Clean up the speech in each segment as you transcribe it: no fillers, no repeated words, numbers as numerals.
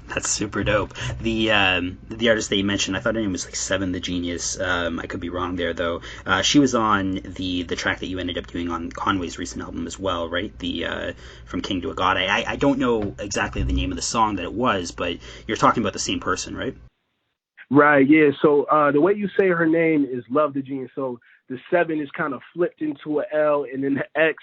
That's super dope. The artist that you mentioned, I thought her name was like Seven the Genius. I could be wrong there though. She was on the track that you ended up doing on Conway's recent album as well, right? The From King to a God. I don't know exactly the name of the song that it was, but you're talking about the same person, right? Right, yeah. So the way you say her name is Love the Genius. So the 7 is kind of flipped into a L, and then the X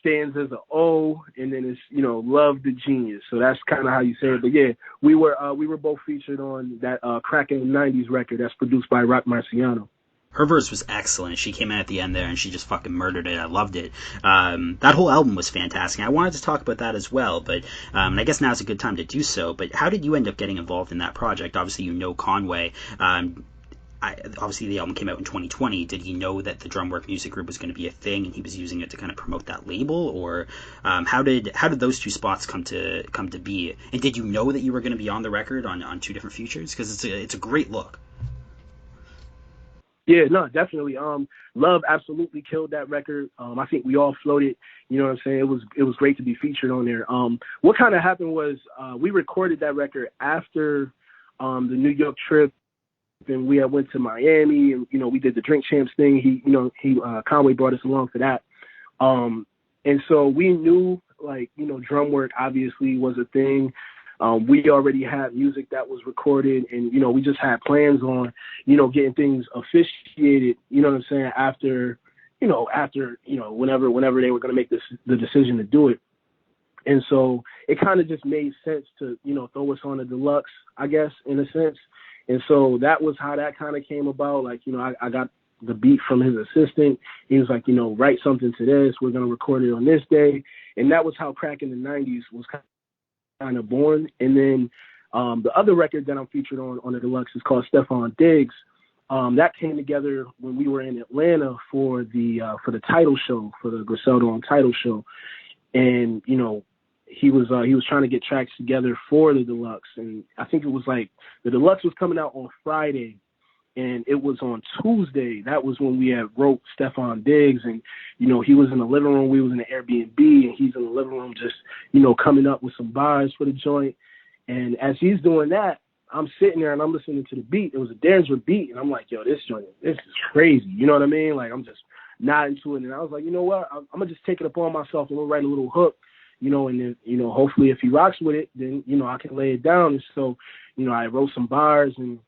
stands as an O, and then it's, Love the Genius. So that's kind of how you say it. But yeah, we were both featured on that Crackin' the 90s record that's produced by Rock Marciano. Her verse was excellent. She came in at the end there and she just fucking murdered it. I loved it. That whole album was fantastic. I wanted to talk about that as well, but I guess now's a good time to do so. But how did you end up getting involved in that project? Obviously, you know Conway. Obviously, the album came out in 2020. Did he know that the Drumwork Music Group was going to be a thing, and he was using it to kind of promote that label, or how did those two spots come to be? And did you know that you were going to be on the record on two different features? Because it's a great look. Yeah, no, definitely. Love absolutely killed that record. I think we all floated. You know what I'm saying? It was great to be featured on there. What kind of happened was we recorded that record after the New York trip, and we went to Miami, and we did the Drink Champs thing. Conway brought us along for that. And so we knew, drum work obviously was a thing. We already had music that was recorded, and we just had plans on getting things officiated, you know what I'm saying, after whenever they were going to make the decision to do it. And so it kind of just made sense to throw us on the Deluxe, I guess, in a sense. And so that was how that kind of came about. I got the beat from his assistant. He was like, write something to this, we're going to record it on this day. And that was how Crackin' the 90s was kind of born. And then the other record that I'm featured on the Deluxe is called Stephon Diggs. That came together when we were in Atlanta for the title show, for the Griselda on title show. And he was trying to get tracks together for the Deluxe, and I think it was like the Deluxe was coming out on Friday, and it was on Tuesday. That was when we had wrote Stephon Diggs, and he was in the living room, we was in the Airbnb, and he's in the living room just coming up with some bars for the joint. And as he's doing that, I'm sitting there and I'm listening to the beat. It was a Dancer beat, and I'm like, yo, this is crazy. You know what I mean? Like, I'm just nodding to it, and I was like, you know what? I'm gonna just take it upon myself. I'm gonna write a little hook. And then, hopefully if he rocks with it, then, I can lay it down. And so, I wrote some bars and,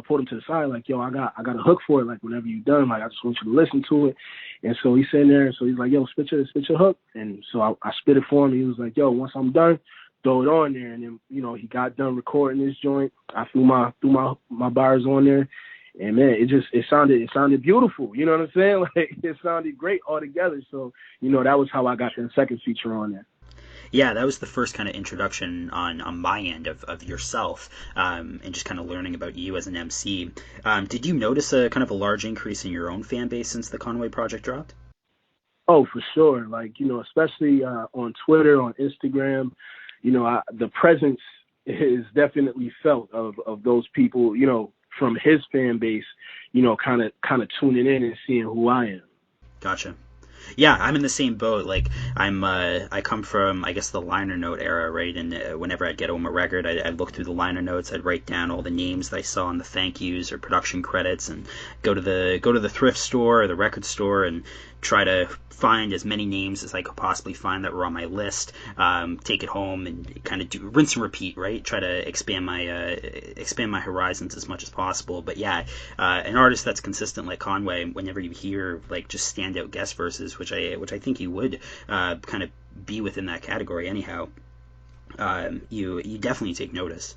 pulled him to the side, like, yo, I got a hook for it. Like, whenever you're done, like, I just want you to listen to it. And so he's sitting there. And so he's like, yo, spit your hook. And so I spit it for him. He was like, yo, once I'm done, throw it on there. And then, he got done recording this joint. I threw my bars on there. And man, it sounded beautiful. You know what I'm saying? Like, it sounded great all together. So, that was how I got the second feature on there. Yeah, that was the first kind of introduction on my end of yourself, and just kind of learning about you as an MC. Did you notice a kind of a large increase in your own fan base since the Conway project dropped? Oh, for sure. Especially on Twitter, on Instagram, the presence is definitely felt of those people, from his fan base, kind of tuning in and seeing who I am. Gotcha. Yeah, I'm in the same boat. Like, I come from, I guess, the liner note era, right? And whenever I'd get home a record, I'd look through the liner notes. I'd write down all the names that I saw on the thank yous or production credits, and go to the thrift store or the record store and try to find as many names as I could possibly find that were on my list. Take it home and kind of do rinse and repeat, right? Try to expand my horizons as much as possible. But yeah, an artist that's consistent like Conway, whenever you hear like just standout guest verses, which I think he would kind of be within that category anyhow, you definitely take notice.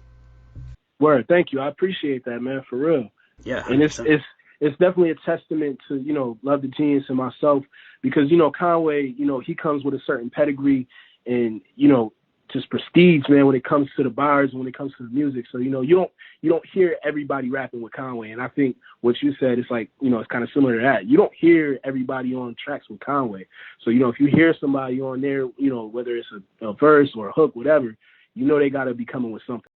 Word, thank you. I appreciate that, man, for real. Yeah, 100%. And it's definitely a testament to, Love the Genius and myself, because, Conway, he comes with a certain pedigree and, just prestige, man, when it comes to the bars, when it comes to the music. So, you don't hear everybody rapping with Conway. And I think what you said is like, it's kind of similar to that. You don't hear everybody on tracks with Conway. So, if you hear somebody on there, whether it's a verse or a hook, whatever, they got to be coming with something.